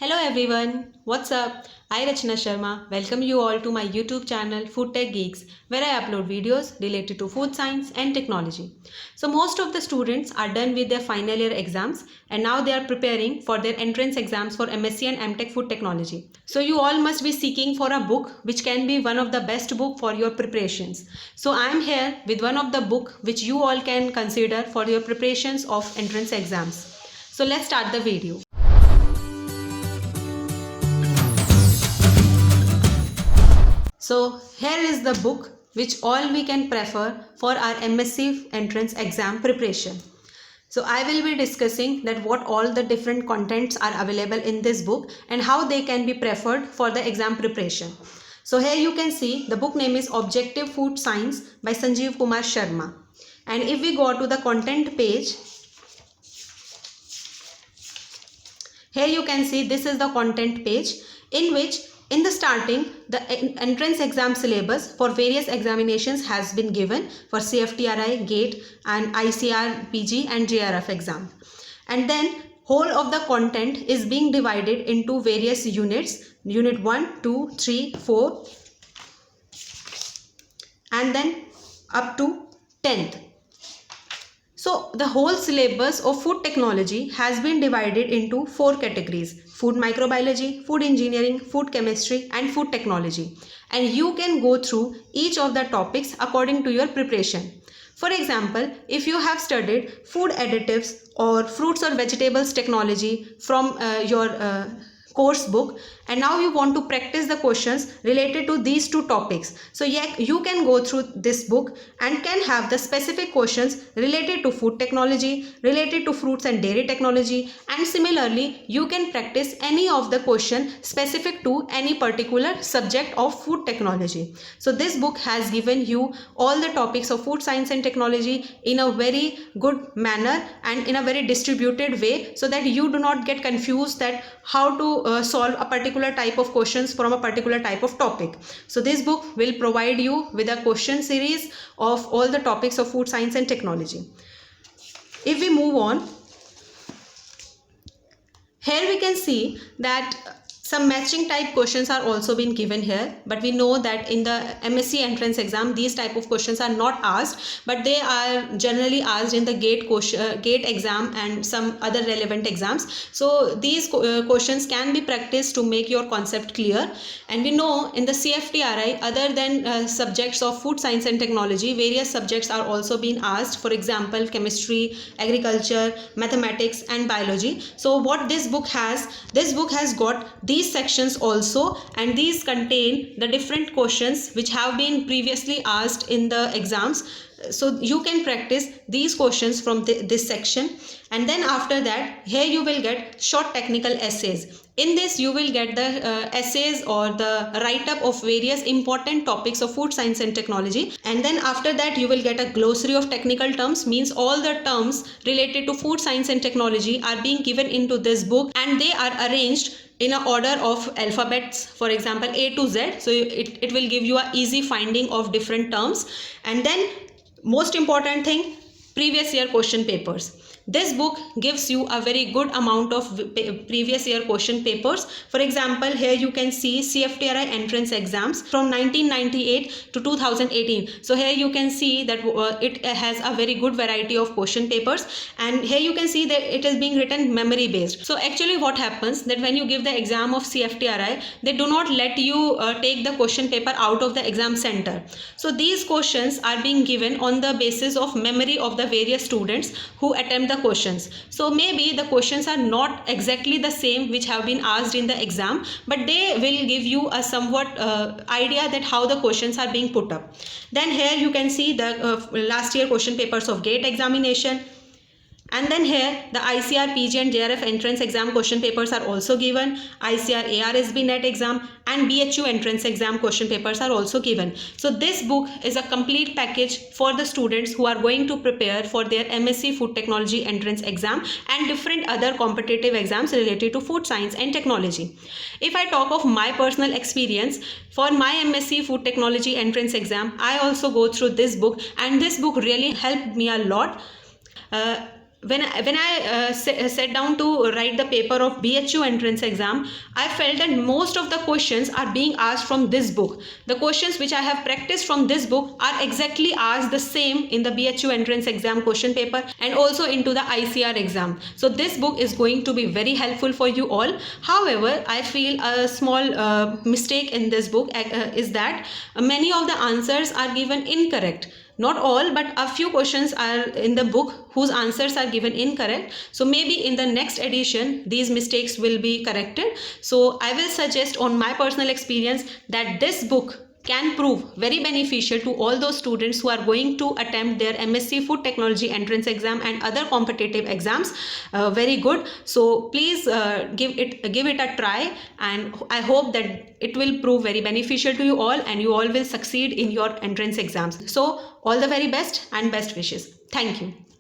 Hello everyone, what's up? I Rachna Sharma welcome you all to my YouTube channel Food Tech Geeks, where I upload videos related to food science and technology. So most of the students are done with their final year exams and now they are preparing for their entrance exams for MSc and MTech Food Technology. So you all must be seeking for a book which can be one of the best book for your preparations. So I am here with one of the book which you all can consider for your preparations of entrance exams. So let's start the video. So here is the book which all we can prefer for our MSc entrance exam preparation. So I will be discussing that what all the different contents are available in this book and how they can be preferred for the exam preparation. So here you can see the book name is Objective Food Science by Sanjeev Kumar Sharma. And if we go to the content page, here you can see this is the content page in which in the starting, the entrance exam syllabus for various examinations has been given for CFTRI, GATE and ICAR, PG and JRF exam. And then whole of the content is being divided into various units, unit 1, 2, 3, 4 and then up to 10th. So the whole syllabus of food technology has been divided into 4 categories: food microbiology, food engineering, food chemistry and food technology. And you can go through each of the topics according to your preparation. For example, if you have studied food additives or fruits or vegetables technology from your course book and now you want to practice the questions related to these two topics, so yeah, you can go through this book and can have the specific questions related to food technology, related to fruits and dairy technology, and similarly you can practice any of the question specific to any particular subject of food technology. So this book has given you all the topics of food science and technology in a very good manner and in a very distributed way, so that you do not get confused that how to solve a particular type of questions from a particular type of topic. So this book will provide you with a question series of all the topics of food science and technology. If we move on, here we can see that some matching type questions are also been given here, but we know that in the MSc entrance exam these type of questions are not asked, but they are generally asked in the GATE exam and some other relevant exams. So these questions can be practiced to make your concept clear. And we know in the CFTRI, other than subjects of food science and technology, various subjects are also being asked. For example, chemistry, agriculture, mathematics and biology. So what this book has got these sections also, and these contain the different questions which have been previously asked in the exams. So you can practice these questions from this section. And then after that, here you will get short technical essays. In this you will get the essays or the write-up of various important topics of food science and technology. And then after that you will get a glossary of technical terms, means all the terms related to food science and technology are being given into this book, and they are arranged in a order of alphabets, for example A to Z. So it will give you a easy finding of different terms. And then most important thing, previous year question papers. This book gives you a very good amount of previous year question papers. For example, here you can see CFTRI entrance exams from 1998 to 2018. So here you can see that it has a very good variety of question papers, and here you can see that it is being written memory based. So actually what happens that when you give the exam of CFTRI, they do not let you take the question paper out of the exam center. So these questions are being given on the basis of memory of the various students who attempt the questions. So maybe the questions are not exactly the same which have been asked in the exam, but they will give you a somewhat idea that how the questions are being put up. Then here you can see the last year question papers of GATE examination. And then here the ICAR, PG and JRF entrance exam question papers are also given. ICAR ARSB NET exam and BHU entrance exam question papers are also given. So this book is a complete package for the students who are going to prepare for their MSc Food Technology entrance exam and different other competitive exams related to food science and technology. If I talk of my personal experience, for my MSc Food Technology entrance exam, I also go through this book, and this book really helped me a lot. when I sat down to write the paper of BHU entrance exam, I felt that most of the questions are being asked from this book. The questions which I have practiced from this book are exactly asked the same in the BHU entrance exam question paper and also into the ICR exam. So this book is going to be very helpful for you all. However, I feel a small mistake in this book is that many of the answers are given incorrect. Not all, but a few questions are in the book whose answers are given incorrect. So maybe in the next edition these mistakes will be corrected. So I will suggest on my personal experience that this book can prove very beneficial to all those students who are going to attempt their MSc Food Technology entrance exam and other competitive exams. Very good. So please give it a try, and I hope that it will prove very beneficial to you all and you all will succeed in your entrance exams. So all the very best and best wishes. Thank you.